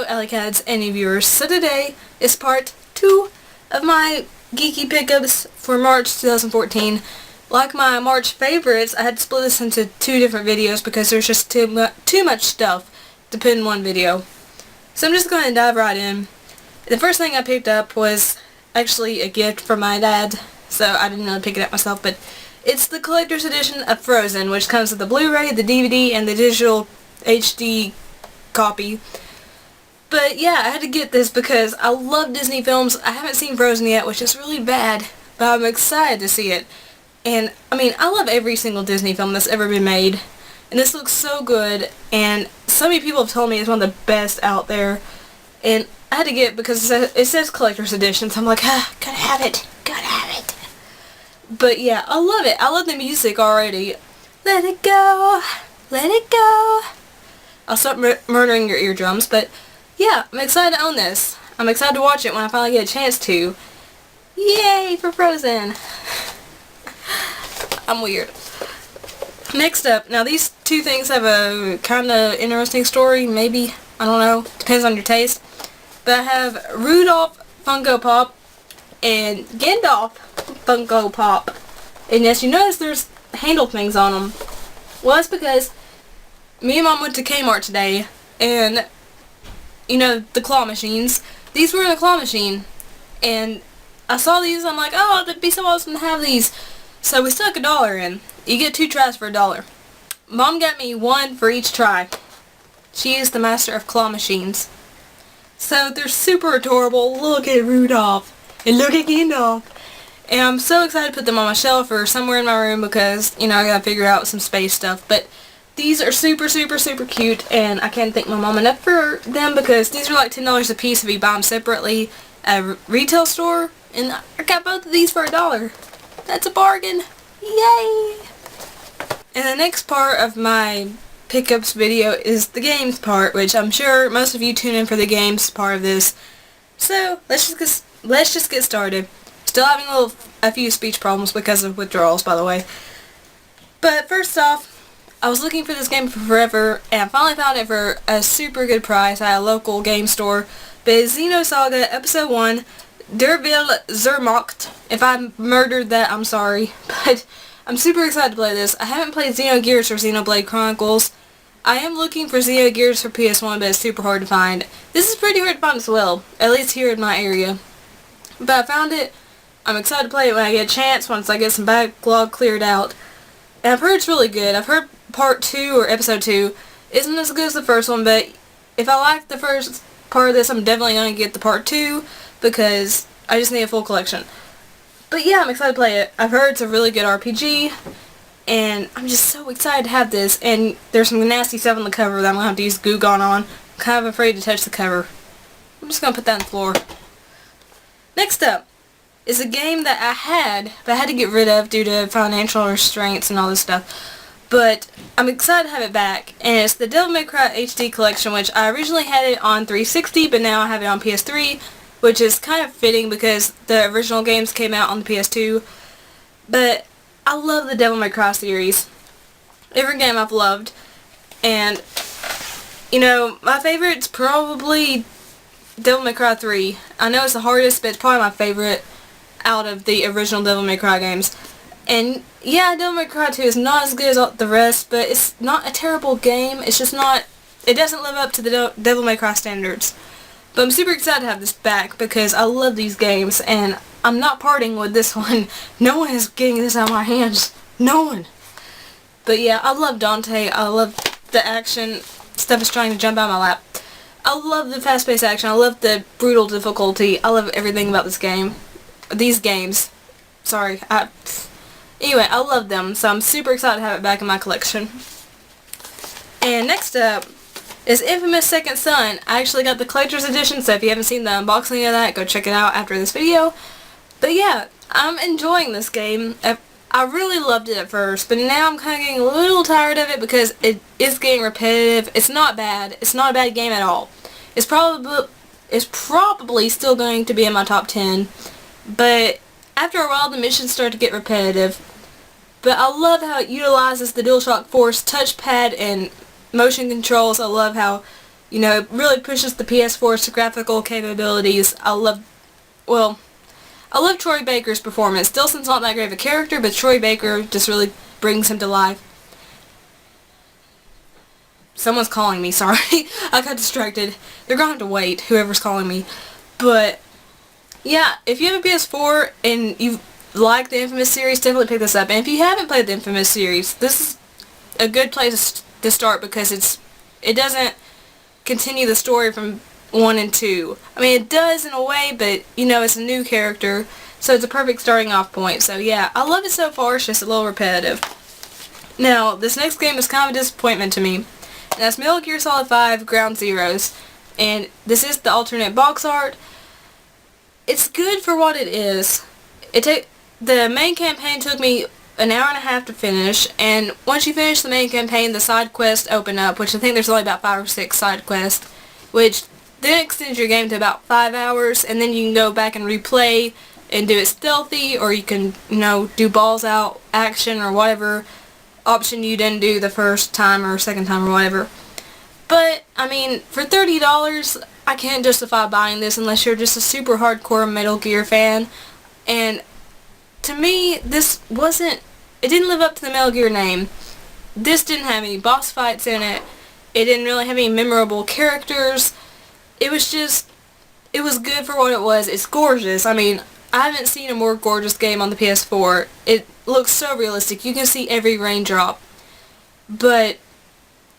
Hello Alycats and new viewers. So today is part 2 of my geeky pickups for March 2014. Like my March favorites, I had to split this into 2 different videos because there's just too much stuff to put in one video. So I'm just going to dive right in. The first thing I picked up was actually a gift from my dad, so I didn't really pick it up myself, but it's the collector's edition of Frozen, which comes with the Blu-ray, the DVD, and the digital HD copy. But yeah, I had to get this because I love Disney films. I haven't seen Frozen yet, which is really bad, but I'm excited to see it. And, I mean, I love every single Disney film that's ever been made. And this looks so good, and so many people have told me it's one of the best out there. And I had to get it because it says collector's edition, so I'm like, gotta have it, gotta have it. But yeah, I love it. I love the music already. Let it go, let it go. I'll stop murdering your eardrums, but yeah, I'm excited to own this. I'm excited to watch it when I finally get a chance to. Yay for Frozen! I'm weird. Next up, now these 2 things have a kind of interesting story, maybe. I don't know. Depends on your taste. But I have Rudolph Funko Pop and Gandalf Funko Pop. And as you notice, there's handle things on them. Well, that's because me and Mom went to Kmart today, and you know, the claw machines. These were in a claw machine, and I saw these, I'm like, oh, that'd be so awesome to have these. So we stuck $1 in. You get 2 tries for $1. Mom got me 1 for each try. She is the master of claw machines. So they're super adorable. Look at Rudolph, and look at Gandalf. And I'm so excited to put them on my shelf or somewhere in my room because, you know, I gotta figure out some space stuff. But these are super, super, super cute, and I can't thank my mom enough for them because these are like $10 a piece if you buy them separately at a retail store, and I got both of these for $1. That's a bargain. Yay! And the next part of my pickups video is the games part, which I'm sure most of you tune in for the games part of this. So let's just get started. Still having a few speech problems because of withdrawals, by the way. But first off, I was looking for this game for forever, and I finally found it for a super good price at a local game store. But it's Xenosaga Episode 1, Der Will Zermacht. If I murdered that, I'm sorry. But I'm super excited to play this. I haven't played Xenogears or Xenoblade Chronicles. I am looking for Xenogears for PS1, but it's super hard to find. This is pretty hard to find as well, at least here in my area. But I found it. I'm excited to play it when I get a chance, once I get some backlog cleared out. And I've heard it's really good. I've heard Part 2, or Episode 2, isn't as good as the first one, but if I like the first part of this, I'm definitely going to get the Part 2, because I just need a full collection. But yeah, I'm excited to play it. I've heard it's a really good RPG, and I'm just so excited to have this, and there's some nasty stuff on the cover that I'm going to have to use Goo Gone on. I'm kind of afraid to touch the cover. I'm just going to put that on the floor. Next up is a game that I had, but I had to get rid of due to financial restraints and all this stuff. But I'm excited to have it back, and it's the Devil May Cry HD Collection, which I originally had it on 360, but now I have it on PS3, which is kind of fitting because the original games came out on the PS2. But I love the Devil May Cry series. Every game I've loved, and you know, my favorite's probably Devil May Cry 3. I know it's the hardest, but it's probably my favorite out of the original Devil May Cry games. And yeah, Devil May Cry 2 is not as good as all the rest, but it's not a terrible game. It's just not, it doesn't live up to the Devil May Cry standards. But I'm super excited to have this back because I love these games, and I'm not parting with this one. No one is getting this out of my hands. No one. But yeah, I love Dante. I love the action. Stuff is trying to jump out of my lap. I love the fast-paced action. I love the brutal difficulty. I love everything about this game. These games. Sorry. Anyway, I love them, so I'm super excited to have it back in my collection. And next up is Infamous Second Son. I actually got the collector's edition, so if you haven't seen the unboxing of that, go check it out after this video. But yeah, I'm enjoying this game. I really loved it at first, but now I'm kind of getting a little tired of it because it is getting repetitive. It's not bad. It's not a bad game at all. It's probably still going to be in my top 10, but after a while the missions start to get repetitive. But I love how it utilizes the DualShock 4's touchpad and motion controls. I love how You know, it really pushes the PS4's graphical capabilities. I love Troy Baker's performance. Dilson's not that great of a character, but Troy Baker just really brings him to life. Someone's calling me, sorry. I got distracted. They're going to have to wait, whoever's calling me. But, yeah, if you have a PS4 and you like the Infamous series, definitely pick this up. And if you haven't played the Infamous series, this is a good place to start because it doesn't continue the story from 1 and 2. I mean, it does in a way, but, you know, it's a new character, so it's a perfect starting off point. So, yeah, I love it so far. It's just a little repetitive. Now, this next game is kind of a disappointment to me. And that's Metal Gear Solid 5 Ground Zeroes. And this is the alternate box art. It's good for what it is. The main campaign took me an hour and a half to finish, and once you finish the main campaign, the side quests open up, which I think there's only about 5 or 6 side quests, which then extends your game to about 5 hours, and then you can go back and replay and do it stealthy, or you can, you know, do balls out action or whatever option you didn't do the first time or second time or whatever. But, I mean, for $30, I can't justify buying this unless you're just a super hardcore Metal Gear fan. And to me, it didn't live up to the Metal Gear name. This didn't have any boss fights in it. It didn't really have any memorable characters. It was good for what it was. It's gorgeous. I mean, I haven't seen a more gorgeous game on the PS4. It looks so realistic. You can see every raindrop. But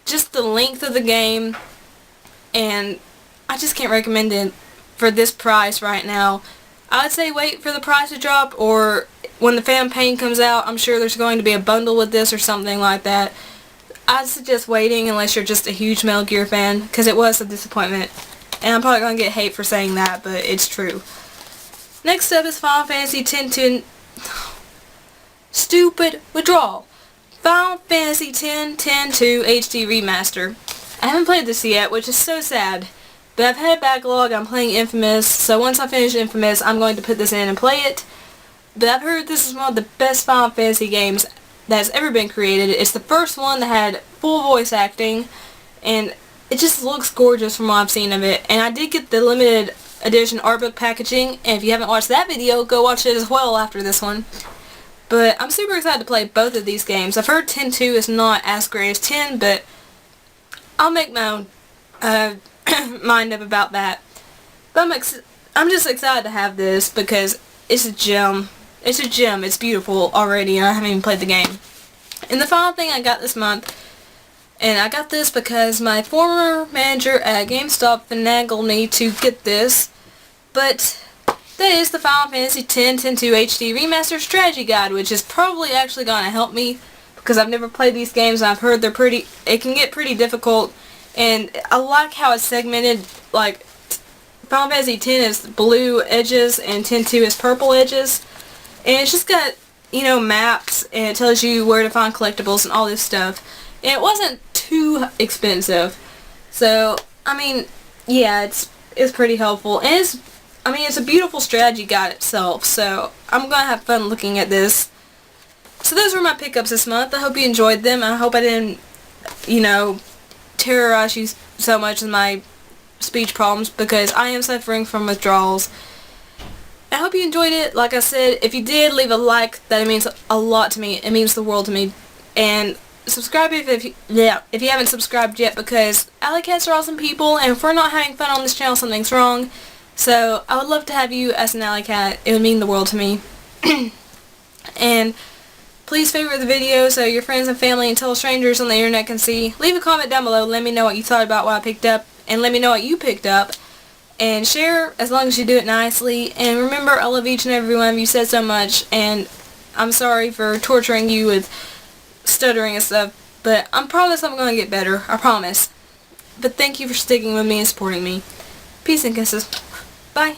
just the length of the game, and I just can't recommend it for this price right now. I would say wait for the price to drop, or when the campaign comes out, I'm sure there's going to be a bundle with this or something like that. I'd suggest waiting unless you're just a huge Metal Gear fan, because it was a disappointment. And I'm probably going to get hate for saying that, but it's true. Next up is Final Fantasy X-2... Stupid withdrawal. Final Fantasy X-2 HD Remaster. I haven't played this yet, which is so sad. But I've had a backlog. I'm playing Infamous, so once I finish Infamous, I'm going to put this in and play it. But I've heard this is one of the best Final Fantasy games that's ever been created. It's the first one that had full voice acting, and it just looks gorgeous from what I've seen of it. And I did get the limited edition art book packaging, and if you haven't watched that video, go watch it as well after this one. But I'm super excited to play both of these games. I've heard 10-2 is not as great as 10, but I'll make my own mind up about that. But I'm just excited to have this because it's a gem. It's a gem. It's beautiful already, and I haven't even played the game. And the final thing I got this month, and I got this because my former manager at GameStop finagled me to get this, but that is the Final Fantasy X-2 HD Remaster Strategy Guide, which is probably actually going to help me because I've never played these games and I've heard it can get pretty difficult, and I like how it's segmented. Like, Final Fantasy X is blue edges and X-2 is purple edges, and it's just got, you know, maps, and it tells you where to find collectibles and all this stuff. And it wasn't too expensive, so I mean, yeah, it's pretty helpful, and it's a beautiful strategy guide itself. So I'm gonna have fun looking at this. So those were my pickups this month. I hope you enjoyed them. I hope I didn't, you know, terrorize you so much with my speech problems, because I am suffering from withdrawals. I hope you enjoyed it. Like I said, if you did, leave a like. That means a lot to me. It means the world to me. And subscribe if you haven't subscribed yet, because Alycats are awesome people, and if we're not having fun on this channel, something's wrong. So I would love to have you as an Alycat. It would mean the world to me. And please favorite the video so your friends and family and total strangers on the internet can see. Leave a comment down below. Let me know what you thought about what I picked up, and let me know what you picked up. And share as long as you do it nicely. And remember, I love each and every one of you. Said so much, and I'm sorry for torturing you with stuttering and stuff, but I promise I'm going to get better. I promise. But thank you for sticking with me and supporting me. Peace and kisses. Bye.